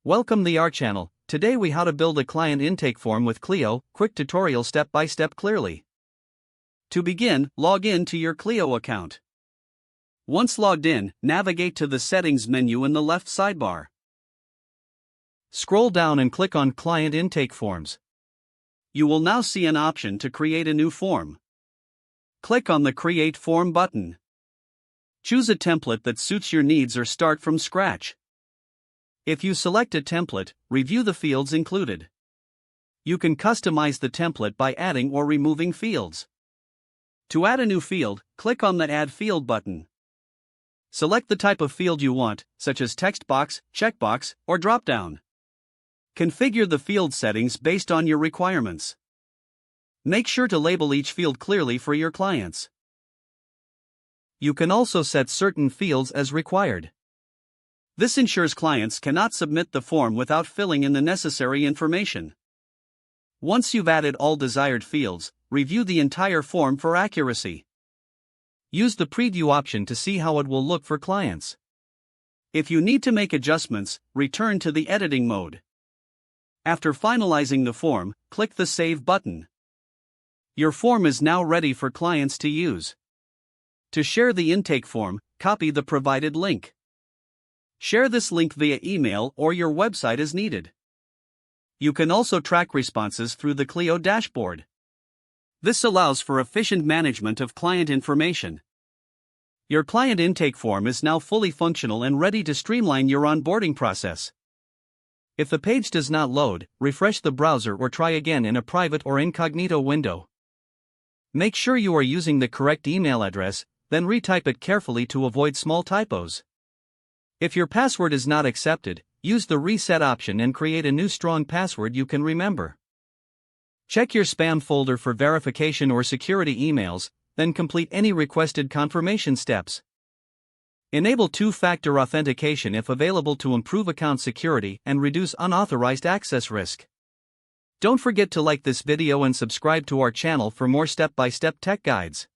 Welcome to our channel. Today we how to build a client intake form with Clio, quick tutorial step by step clearly. To begin, log in to your Clio account. Once logged in, navigate to the settings menu in the left sidebar. Scroll down and click on client intake forms. You will now see an option to create a new form. Click on the create form button. Choose a template that suits your needs or start from scratch. If you select a template, review the fields included. You can customize the template by adding or removing fields. To add a new field, click on the Add Field button. Select the type of field you want, such as text box, checkbox, or dropdown. Configure the field settings based on your requirements. Make sure to label each field clearly for your clients. You can also set certain fields as required. This ensures clients cannot submit the form without filling in the necessary information. Once you've added all desired fields, review the entire form for accuracy. Use the preview option to see how it will look for clients. If you need to make adjustments, return to the editing mode. After finalizing the form, click the Save button. Your form is now ready for clients to use. To share the intake form, copy the provided link. Share this link via email or your website as needed. You can also track responses through the Clio dashboard. This allows for efficient management of client information. Your client intake form is now fully functional and ready to streamline your onboarding process. If the page does not load, refresh the browser or try again in a private or incognito window. Make sure you are using the correct email address, then retype it carefully to avoid small typos. If your password is not accepted, use the reset option and create a new strong password you can remember. Check your spam folder for verification or security emails, then complete any requested confirmation steps. Enable two-factor authentication if available to improve account security and reduce unauthorized access risk. Don't forget to like this video and subscribe to our channel for more step-by-step tech guides.